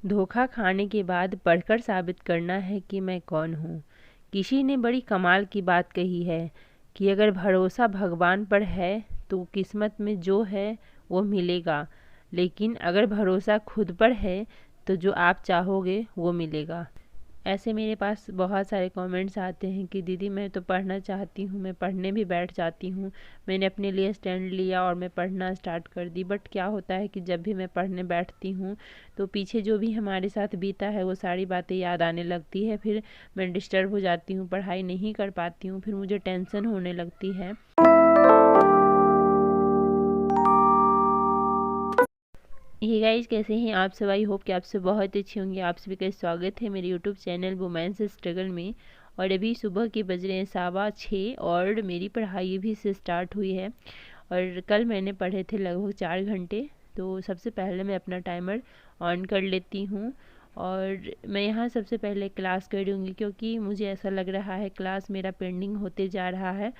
धोखा खाने के बाद पढ़कर साबित करना है कि मैं कौन हूँ। किसी ने बड़ी कमाल की बात कही है कि अगर भरोसा भगवान पर है तो किस्मत में जो है वो मिलेगा, लेकिन अगर भरोसा खुद पर है तो जो आप चाहोगे वो मिलेगा। ऐसे मेरे पास बहुत सारे कमेंट्स आते हैं कि दीदी मैं तो पढ़ना चाहती हूँ, मैं पढ़ने भी बैठ जाती हूँ, मैंने अपने लिए स्टैंड लिया और मैं पढ़ना स्टार्ट कर दी। बट क्या होता है कि जब भी मैं पढ़ने बैठती हूँ तो पीछे जो भी हमारे साथ बीता है वो सारी बातें याद आने लगती है। फिर मैं डिस्टर्ब हो जाती हूँ, पढ़ाई नहीं कर पाती हूँ, फिर मुझे टेंशन होने लगती है। ये गाइज कैसे हैं आप सब? आई होप कि आप सब बहुत अच्छे होंगे। आप सभी का स्वागत है मेरे यूट्यूब चैनल वुमेन्स स्ट्रगल में। और अभी सुबह के बज रहे हैं 6:15 और मेरी पढ़ाई भी से स्टार्ट हुई है। और कल मैंने पढ़े थे लगभग 4 घंटे। तो सबसे पहले मैं अपना टाइमर ऑन कर लेती हूँ और मैं यहाँ सबसे पहले क्लास करूँगी, क्योंकि मुझे ऐसा लग रहा है क्लास मेरा पेंडिंग होते जा रहा है।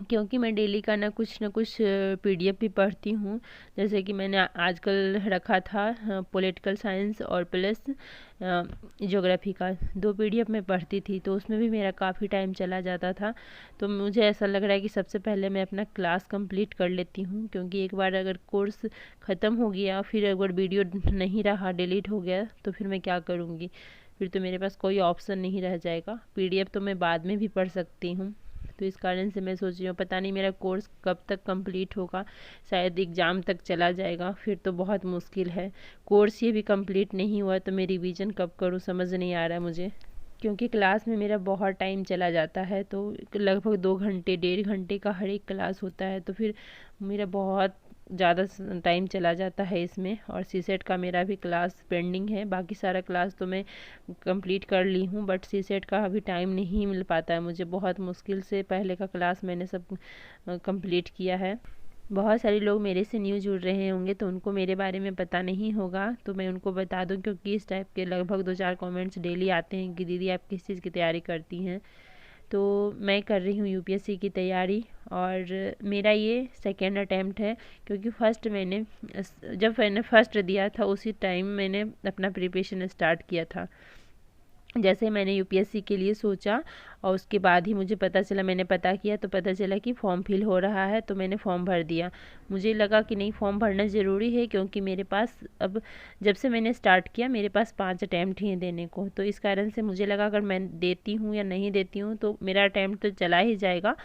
क्योंकि मैं डेली का ना कुछ पीडीएफ भी पढ़ती हूँ। जैसे कि मैंने आजकल रखा था पॉलिटिकल साइंस और प्लस ज्योग्राफी का 2 पीडीएफ मैं पढ़ती थी, तो उसमें भी मेरा काफ़ी टाइम चला जाता था। तो मुझे ऐसा लग रहा है कि सबसे पहले मैं अपना क्लास कंप्लीट कर लेती हूँ, क्योंकि एक बार अगर कोर्स ख़त्म हो गया, फिर अगर वीडियो नहीं रहा, डिलीट हो गया, तो फिर मैं क्या करूँगी? फिर तो मेरे पास कोई ऑप्शन नहीं रह जाएगा। पीडीएफ तो मैं बाद में भी पढ़ सकती हूँ। तो इस कारण से मैं सोच रही हूँ पता नहीं मेरा कोर्स कब तक कंप्लीट होगा, शायद एग्ज़ाम तक चला जाएगा, फिर तो बहुत मुश्किल है। कोर्स ये भी कंप्लीट नहीं हुआ तो मैं रिवीजन कब करूँ, समझ नहीं आ रहा है मुझे। क्योंकि क्लास में मेरा बहुत टाइम चला जाता है, तो लगभग 2 घंटे 1.5 घंटे का हर एक क्लास होता है, तो फिर मेरा बहुत ज़्यादा टाइम चला जाता है इसमें। और सीसेट का मेरा भी क्लास पेंडिंग है। बाकी सारा क्लास तो मैं कंप्लीट कर ली हूँ, बट सीसेट का अभी टाइम नहीं मिल पाता है मुझे। बहुत मुश्किल से पहले का क्लास मैंने सब कंप्लीट किया है। बहुत सारे लोग मेरे से न्यू जुड़ रहे होंगे तो उनको मेरे बारे में पता नहीं होगा, तो मैं उनको बता दूं, क्योंकि इस टाइप के लगभग 2-4 कमेंट्स डेली आते हैं कि दीदी आप किस चीज़ की तैयारी करती हैं। तो मैं कर रही हूँ यूपीएससी की तैयारी और मेरा ये सेकेंड अटैम्प्ट है, क्योंकि जब मैंने फर्स्ट दिया था उसी टाइम मैंने अपना प्रिपरेशन स्टार्ट किया था। जैसे मैंने यूपीएससी के लिए सोचा और उसके बाद ही मुझे पता चला, मैंने पता किया तो पता चला कि फॉर्म फिल हो रहा है, तो मैंने फॉर्म भर दिया। मुझे लगा कि नहीं, फॉर्म भरना ज़रूरी है, क्योंकि मेरे पास अब जब से मैंने स्टार्ट किया मेरे पास 5 अटैम्प्ट ही हैं देने को। तो इस कारण से मुझे लगा अगर मैं देती हूँ या नहीं देती हूँ तो मेरा अटैम्प्ट तो चला ही जाएगा,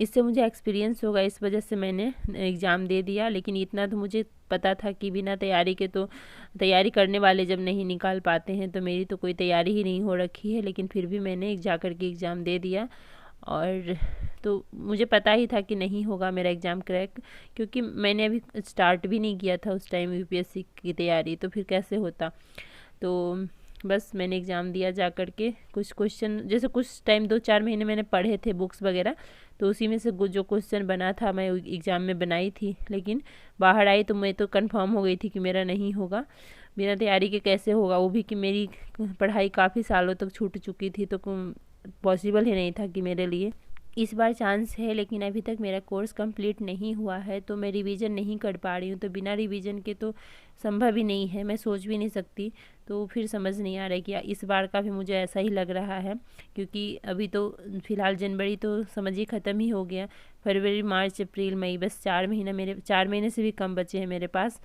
इससे मुझे एक्सपीरियंस होगा, इस वजह से मैंने एग्ज़ाम दे दिया। लेकिन इतना तो मुझे पता था कि बिना तैयारी के तो तैयारी करने वाले जब नहीं निकाल पाते हैं, तो मेरी तो कोई तैयारी ही नहीं हो रखी है। लेकिन फिर भी मैंने जा कर के एग्ज़ाम दे दिया। और तो मुझे पता ही था कि नहीं होगा मेरा एग्ज़ाम क्रैक, क्योंकि मैंने अभी स्टार्ट भी नहीं किया था उस टाइम यूपीएससी की तैयारी, तो फिर कैसे होता। तो बस मैंने एग्ज़ाम दिया जा कर के। कुछ क्वेश्चन जैसे कुछ टाइम 2-4 महीने मैंने पढ़े थे बुक्स वगैरह, तो उसी में से जो क्वेश्चन बना था मैं एग्ज़ाम में बनाई थी। लेकिन बाहर आई तो मैं तो कंफर्म हो गई थी कि मेरा नहीं होगा। बिना तैयारी के कैसे होगा, वो भी कि मेरी पढ़ाई काफ़ी सालों तक छूट चुकी थी, तो पॉसिबल ही नहीं था कि मेरे लिए। इस बार चांस है, लेकिन अभी तक मेरा कोर्स कंप्लीट नहीं हुआ है, तो मैं रिवीजन नहीं कर पा रही हूँ। तो बिना रिवीजन के तो संभव ही नहीं है, मैं सोच भी नहीं सकती। तो फिर समझ नहीं आ रहा है कि इस बार का भी मुझे ऐसा ही लग रहा है, क्योंकि अभी तो फ़िलहाल जनवरी तो समझिए ख़त्म ही हो गया। फरवरी, मार्च, अप्रैल, मई, बस 4 महीने से भी कम बचे हैं मेरे पास।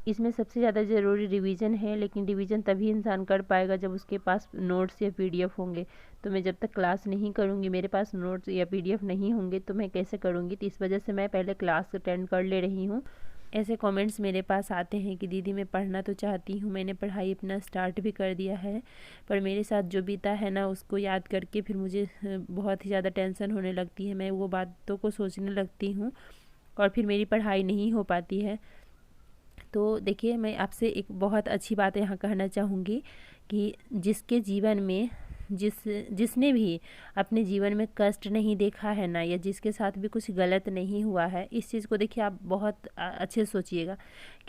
इसमें सबसे ज़्यादा ज़रूरी रिवीजन है, लेकिन रिवीजन तभी इंसान कर पाएगा जब उसके पास नोट्स या पीडीएफ होंगे। तो मैं जब तक क्लास नहीं करूँगी, मेरे पास नोट्स या पीडीएफ नहीं होंगे, तो मैं कैसे करूँगी? तो इस वजह से मैं पहले क्लास अटेंड कर ले रही हूँ। ऐसे कमेंट्स मेरे पास आते हैं कि दीदी मैं पढ़ना तो चाहती हूँ, मैंने पढ़ाई अपना स्टार्ट भी कर दिया है, पर मेरे साथ जो बीता है ना उसको याद करके फिर मुझे बहुत ही ज़्यादा टेंशन होने लगती है। मैं वो बातों को सोचने लगती हूँ और फिर मेरी पढ़ाई नहीं हो पाती है। तो देखिए, मैं आपसे एक बहुत अच्छी बात यहाँ कहना चाहूँगी कि जिसके जीवन में जिसने भी अपने जीवन में कष्ट नहीं देखा है ना, या जिसके साथ भी कुछ गलत नहीं हुआ है, इस चीज़ को देखिए आप बहुत अच्छे से सोचिएगा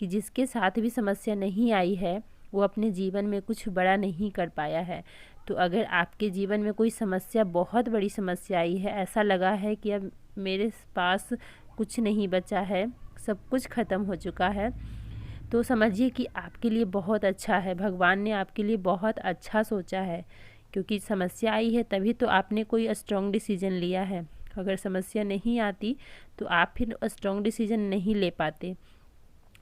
कि जिसके साथ भी समस्या नहीं आई है वो अपने जीवन में कुछ बड़ा नहीं कर पाया है। तो अगर आपके जीवन में कोई समस्या, बहुत बड़ी समस्या आई है, ऐसा लगा है कि अब मेरे पास कुछ नहीं बचा है, सब कुछ ख़त्म हो चुका है, तो समझिए कि आपके लिए बहुत अच्छा है, भगवान ने आपके लिए बहुत अच्छा सोचा है, क्योंकि समस्या आई है तभी तो आपने कोई स्ट्रॉन्ग डिसीजन लिया है। अगर समस्या नहीं आती तो आप फिर स्ट्रॉन्ग डिसीजन नहीं ले पाते,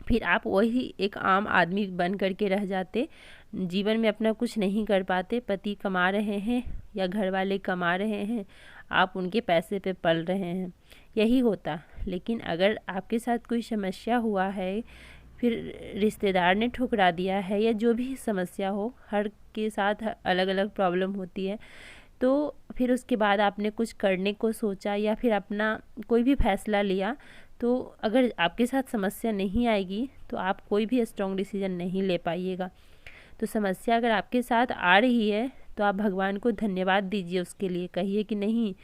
फिर आप वही एक आम आदमी बन कर के रह जाते, जीवन में अपना कुछ नहीं कर पाते। पति कमा रहे हैं या घर वाले कमा रहे हैं, आप उनके पैसे पे पल रहे हैं, यही होता। लेकिन अगर आपके साथ कोई समस्या हुआ है, फिर रिश्तेदार ने ठुकरा दिया है या जो भी समस्या हो, हर के साथ अलग अलग प्रॉब्लम होती है, तो फिर उसके बाद आपने कुछ करने को सोचा या फिर अपना कोई भी फैसला लिया, तो अगर आपके साथ समस्या नहीं आएगी तो आप कोई भी स्ट्रॉन्ग डिसीजन नहीं ले पाइएगा। तो समस्या अगर आपके साथ आ रही है तो आप भगवान को धन्यवाद दीजिए, उसके लिए कहिए कि नहीं,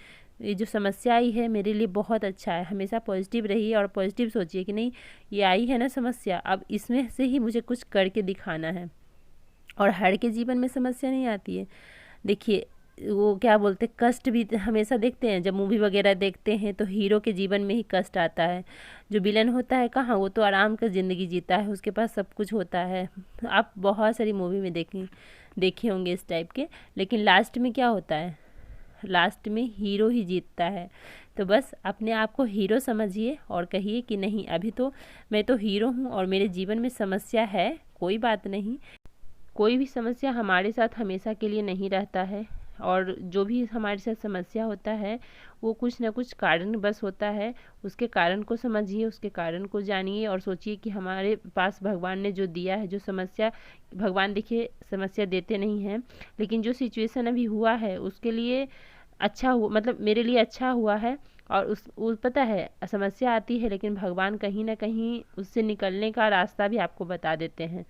ये जो समस्या आई है मेरे लिए बहुत अच्छा है। हमेशा पॉजिटिव रहिए और पॉजिटिव सोचिए कि नहीं, ये आई है ना समस्या, अब इसमें से ही मुझे कुछ करके दिखाना है। और हर के जीवन में समस्या नहीं आती है। देखिए, वो क्या बोलते, कष्ट भी हमेशा देखते हैं, जब मूवी वगैरह देखते हैं तो हीरो के जीवन में ही कष्ट आता है। जो विलन होता है कहाँ, वो तो आराम का ज़िंदगी जीता है, उसके पास सब कुछ होता है। आप बहुत सारी मूवी में देखे होंगे इस टाइप के, लेकिन लास्ट में क्या होता है, लास्ट में हीरो ही जीतता है। तो बस अपने आप को हीरो समझिए और कहिए कि नहीं, अभी तो मैं तो हीरो हूँ और मेरे जीवन में समस्या है, कोई बात नहीं। कोई भी समस्या हमारे साथ हमेशा के लिए नहीं रहता है, और जो भी हमारे साथ समस्या होता है वो कुछ ना कुछ कारण बस होता है। उसके कारण को समझिए, उसके कारण को जानिए और सोचिए कि हमारे पास भगवान ने जो दिया है, जो समस्या, भगवान देखिए समस्या देते नहीं हैं, लेकिन जो सिचुएशन अभी हुआ है उसके लिए अच्छा हुआ, मतलब मेरे लिए अच्छा हुआ है। और पता है समस्या आती है लेकिन भगवान कहीं ना कहीं उससे निकलने का रास्ता भी आपको बता देते हैं।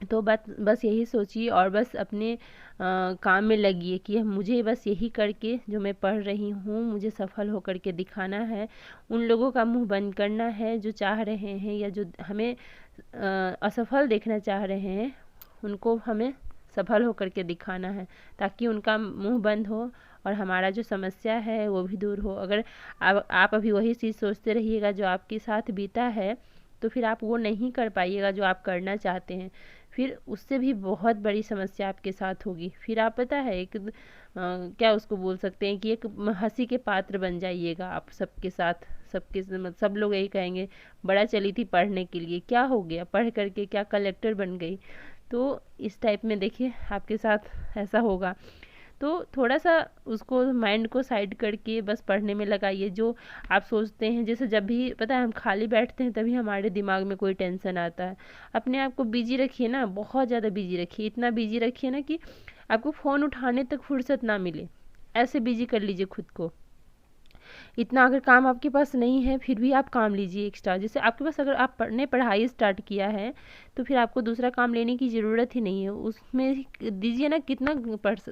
तो बस यही सोचिए और बस अपने काम में लगिए कि मुझे बस यही करके, जो मैं पढ़ रही हूँ, मुझे सफल होकर के दिखाना है। उन लोगों का मुंह बंद करना है जो चाह रहे हैं या जो हमें असफल देखना चाह रहे हैं, उनको हमें सफल होकर के दिखाना है, ताकि उनका मुंह बंद हो और हमारा जो समस्या है वो भी दूर हो। अगर आप अभी वही चीज़ सोचते रहिएगा जो आपके साथ बीता है, तो फिर आप वो नहीं कर पाइएगा जो आप करना चाहते हैं, फिर उससे भी बहुत बड़ी समस्या आपके साथ होगी। फिर आप पता है एक क्या उसको बोल सकते हैं कि एक हंसी के पात्र बन जाइएगा आप सबके साथ। सब लोग यही कहेंगे, बड़ा चली थी पढ़ने के लिए, क्या हो गया, पढ़ करके क्या कलेक्टर बन गई। तो इस टाइप में देखिए आपके साथ ऐसा होगा। तो थोड़ा सा उसको, माइंड को साइड करके बस पढ़ने में लगाइए। जो आप सोचते हैं, जैसे जब भी पता है हम खाली बैठते हैं तभी हमारे दिमाग में कोई टेंशन आता है, अपने आप को बिजी रखिए ना, बहुत ज़्यादा बिजी रखिए, इतना बिजी रखिए ना कि आपको फ़ोन उठाने तक फुर्सत ना मिले, ऐसे बिजी कर लीजिए खुद को। इतना अगर काम आपके पास नहीं है फिर भी आप काम लीजिए एक्स्ट्रा। जैसे आपके पास अगर आप पढ़ाई स्टार्ट किया है तो फिर आपको दूसरा काम लेने की ज़रूरत ही नहीं है, उसमें दीजिए ना। कितना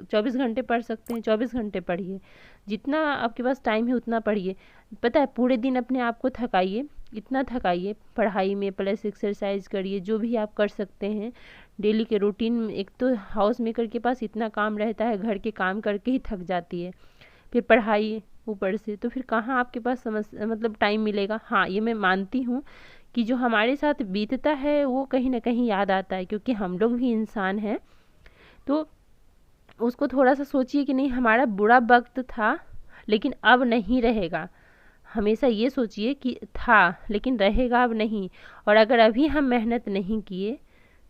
24 घंटे पढ़ सकते हैं, 24 घंटे पढ़िए, जितना आपके पास टाइम है उतना पढ़िए। पता है पूरे दिन अपने आप को थकाइए, इतना थकाइए पढ़ाई में, प्लस एक्सरसाइज करिए, जो भी आप कर सकते हैं डेली के रूटीन में। एक तो हाउस मेकर के पास इतना काम रहता है, घर के काम करके ही थक जाती है, फिर पढ़ाई ऊपर से, तो फिर कहाँ आपके पास मतलब टाइम मिलेगा। हाँ, ये मैं मानती हूँ कि जो हमारे साथ बीतता है वो कहीं ना कहीं याद आता है, क्योंकि हम लोग भी इंसान हैं। तो उसको थोड़ा सा सोचिए कि नहीं, हमारा बुरा वक्त था लेकिन अब नहीं रहेगा। हमेशा ये सोचिए कि था लेकिन रहेगा अब नहीं, और अगर अभी हम मेहनत नहीं किए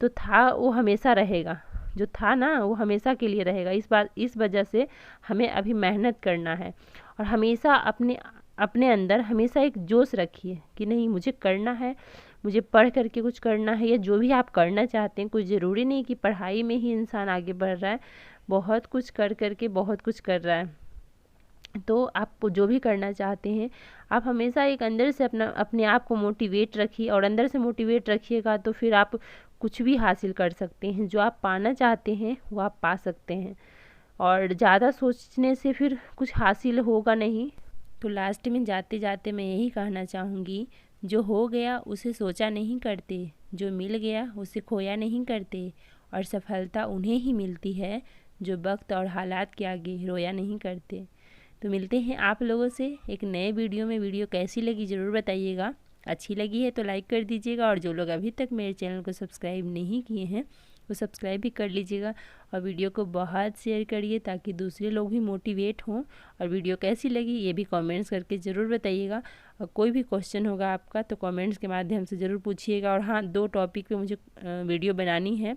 तो था वो हमेशा रहेगा, जो था ना वो हमेशा के लिए रहेगा। इस वजह से हमें अभी मेहनत करना है, और हमेशा अपने अपने अंदर हमेशा एक जोश रखिए कि नहीं, मुझे करना है, मुझे पढ़ करके कुछ करना है, या जो भी आप करना चाहते हैं। कोई ज़रूरी नहीं कि पढ़ाई में ही इंसान आगे बढ़ रहा है, बहुत कुछ कर करके बहुत कुछ कर रहा है। तो आप जो भी करना चाहते हैं, आप हमेशा एक अंदर से अपने आप को मोटिवेट रखिए, और अंदर से मोटिवेट रखिएगा तो फिर आप कुछ भी हासिल कर सकते हैं। जो आप पाना चाहते हैं वो आप पा सकते हैं, और ज़्यादा सोचने से फिर कुछ हासिल होगा नहीं। तो लास्ट में जाते जाते मैं यही कहना चाहूँगी, जो हो गया उसे सोचा नहीं करते, जो मिल गया उसे खोया नहीं करते, और सफलता उन्हें ही मिलती है जो वक्त और हालात के आगे रोया नहीं करते। तो मिलते हैं आप लोगों से एक नए वीडियो में। वीडियो कैसी लगी ज़रूर बताइएगा। अच्छी लगी है तो लाइक कर दीजिएगा, और जो लोग अभी तक मेरे चैनल को सब्सक्राइब नहीं किए हैं वो सब्सक्राइब भी कर लीजिएगा, और वीडियो को बहुत शेयर करिए ताकि दूसरे लोग भी मोटिवेट हों। और वीडियो कैसी लगी ये भी कमेंट्स करके ज़रूर बताइएगा, और कोई भी क्वेश्चन होगा आपका तो कमेंट्स के माध्यम से ज़रूर पूछिएगा। और हाँ, 2 टॉपिक पे मुझे वीडियो बनानी है,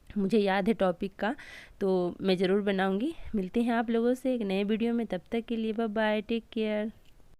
मुझे याद है टॉपिक का, तो मैं ज़रूर बनाऊंगी। मिलते हैं आप लोगों से एक नए वीडियो में, तब तक के लिए बाय बाय, टेक केयर।